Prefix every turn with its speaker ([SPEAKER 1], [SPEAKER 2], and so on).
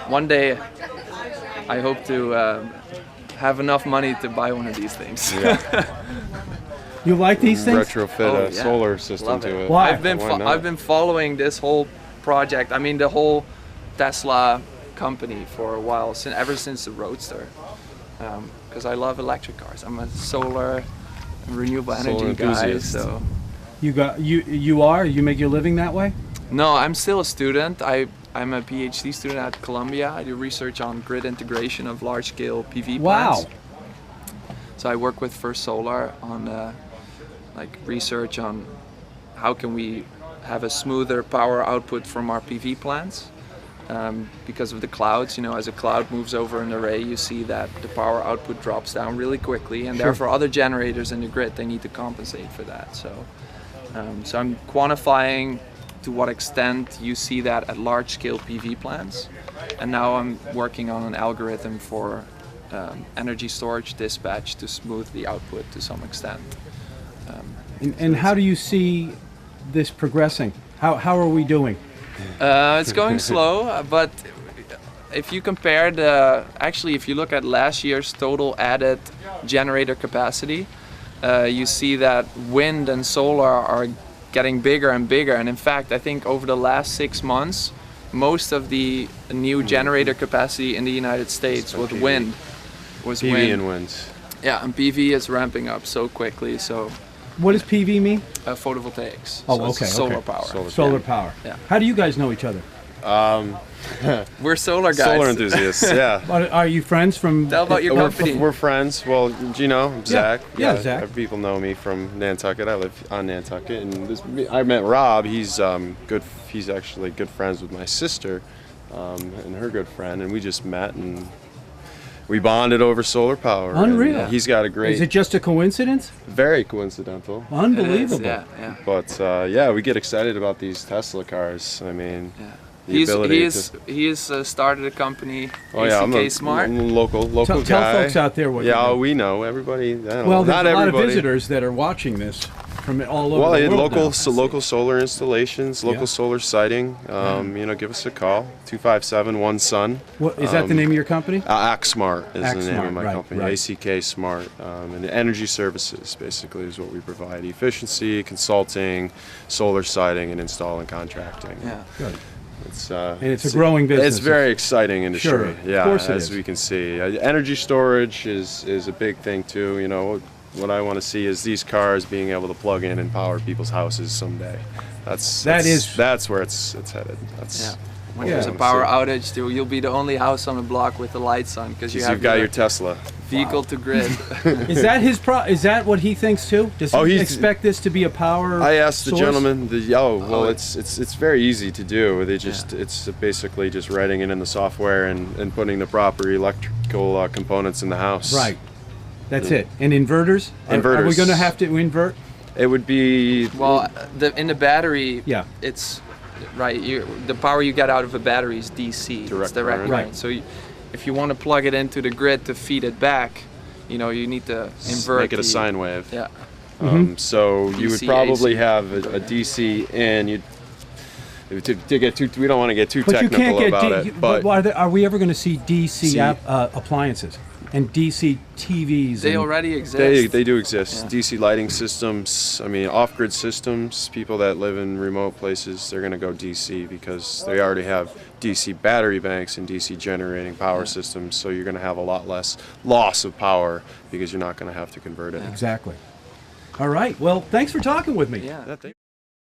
[SPEAKER 1] one day I hope to have enough money to buy one of these things.
[SPEAKER 2] Yeah.
[SPEAKER 3] You like these things?
[SPEAKER 2] Retrofit a solar system to it.
[SPEAKER 3] Why?
[SPEAKER 1] I've been following this whole project. I mean, the whole Tesla company for a while, ever since the Roadster, because I love electric cars. I'm a solar and renewable energy guy. So
[SPEAKER 3] you make your living that way?
[SPEAKER 1] no, I'm still a student. I'm a PhD student at Columbia. I do research on grid integration of large-scale PV plants.
[SPEAKER 3] Wow.
[SPEAKER 1] So I work with First Solar on like research on how can we have a smoother power output from our PV plants. Because of the clouds, you know, as a cloud moves over an array, you see that the power output drops down really quickly, and therefore other generators in the grid, they need to compensate for that. So I'm quantifying to what extent you see that at large-scale PV plants, and now I'm working on an algorithm for energy storage dispatch to smooth the output to some extent.
[SPEAKER 3] And how do you see this progressing? How are we doing?
[SPEAKER 1] It's going slow, but if you compare if you look at last year's total added generator capacity, you see that wind and solar are getting bigger and bigger. And in fact, I think over the last 6 months, most of the new generator capacity in the United States was wind.
[SPEAKER 2] PV and winds.
[SPEAKER 1] Yeah, and PV is ramping up so quickly. So
[SPEAKER 3] What does PV mean?
[SPEAKER 1] photovoltaics.
[SPEAKER 3] Oh,
[SPEAKER 1] so
[SPEAKER 3] okay.
[SPEAKER 1] It's solar power.
[SPEAKER 3] Solar power.
[SPEAKER 1] Yeah.
[SPEAKER 3] How do you guys know each other?
[SPEAKER 1] We're solar guys.
[SPEAKER 2] Solar enthusiasts, yeah.
[SPEAKER 3] Are you friends from?
[SPEAKER 1] Tell about your company.
[SPEAKER 2] We're friends. Well, do you know Zach?
[SPEAKER 3] Yeah, Zach.
[SPEAKER 2] People know me from Nantucket. I live on Nantucket, and I met Rob. He's good. He's actually good friends with my sister, and her good friend, and we just met and we bonded over solar power.
[SPEAKER 3] Unreal.
[SPEAKER 2] He's got a great.
[SPEAKER 3] Is it just a coincidence?
[SPEAKER 2] Very coincidental.
[SPEAKER 3] Unbelievable.
[SPEAKER 1] It is, yeah.
[SPEAKER 2] But yeah, we get excited about these Tesla cars. I mean.
[SPEAKER 1] Yeah.
[SPEAKER 2] He
[SPEAKER 1] has started a company,
[SPEAKER 2] Oh yeah,
[SPEAKER 1] ACK Smart.
[SPEAKER 2] I'm a local
[SPEAKER 3] Tell
[SPEAKER 2] guy.
[SPEAKER 3] folks out there what
[SPEAKER 2] Yeah,
[SPEAKER 3] you do.
[SPEAKER 2] we know everybody.
[SPEAKER 3] Well, there's
[SPEAKER 2] not
[SPEAKER 3] a lot
[SPEAKER 2] everybody.
[SPEAKER 3] of visitors that are watching this from all over
[SPEAKER 2] Well,
[SPEAKER 3] the world
[SPEAKER 2] local
[SPEAKER 3] now.
[SPEAKER 2] local solar installations, local solar siting. You know, give us a call. 257-1-SUN.
[SPEAKER 3] What, is that the name of your company?
[SPEAKER 2] ACK Smart is
[SPEAKER 3] ACK
[SPEAKER 2] the name
[SPEAKER 3] Smart,
[SPEAKER 2] of my
[SPEAKER 3] right,
[SPEAKER 2] company.
[SPEAKER 3] right.
[SPEAKER 2] ACK Smart. And energy services basically is what we provide: efficiency, consulting, solar siting, and installing contracting.
[SPEAKER 1] Yeah.
[SPEAKER 3] Good.
[SPEAKER 2] And
[SPEAKER 3] it's a growing business.
[SPEAKER 2] It's very exciting industry.
[SPEAKER 3] Sure,
[SPEAKER 2] yeah,
[SPEAKER 3] of course it
[SPEAKER 2] as
[SPEAKER 3] is.
[SPEAKER 2] we can see. Energy storage is a big thing too. You know, what I want to see is these cars being able to plug in and power people's houses someday. That's where it's headed. That's
[SPEAKER 1] When there's a power outage, you'll be the only house on the block with the lights on because you've
[SPEAKER 2] got your Tesla.
[SPEAKER 1] Vehicle to grid.
[SPEAKER 3] Is that Is that what he thinks too? Does he expect this to be a power?
[SPEAKER 2] I asked the
[SPEAKER 3] source?
[SPEAKER 2] gentleman. It's very easy to do. They just it's basically just writing it in the software and putting the proper electrical components in the house.
[SPEAKER 3] Right. That's it. And inverters?
[SPEAKER 2] Inverters.
[SPEAKER 3] Are we going to have to invert?
[SPEAKER 2] It would be
[SPEAKER 1] in the battery.
[SPEAKER 3] Yeah.
[SPEAKER 1] It's right. The power you get out of a battery is DC.
[SPEAKER 2] Direct
[SPEAKER 1] current.
[SPEAKER 3] Right.
[SPEAKER 1] Right. So if you want to plug it into the grid to feed it back, you know, you need to invert.
[SPEAKER 2] Make it a sine wave.
[SPEAKER 1] Yeah.
[SPEAKER 2] So you would
[SPEAKER 1] DC,
[SPEAKER 2] probably
[SPEAKER 1] AC.
[SPEAKER 2] have a DC in. To get too, we don't want to get too
[SPEAKER 3] But you
[SPEAKER 2] technical
[SPEAKER 3] can't get
[SPEAKER 2] about it. But
[SPEAKER 3] are we ever going to see DC appliances and DC TVs?
[SPEAKER 1] They already exist.
[SPEAKER 2] they do exist.
[SPEAKER 1] Yeah.
[SPEAKER 2] DC lighting systems. I mean, off-grid systems. People that live in remote places, they're going to go DC because they already have DC battery banks and DC generating power systems. So you're going to have a lot less loss of power because you're not going to have to convert it.
[SPEAKER 3] Exactly. All right. Well, thanks for talking with me.
[SPEAKER 1] Yeah.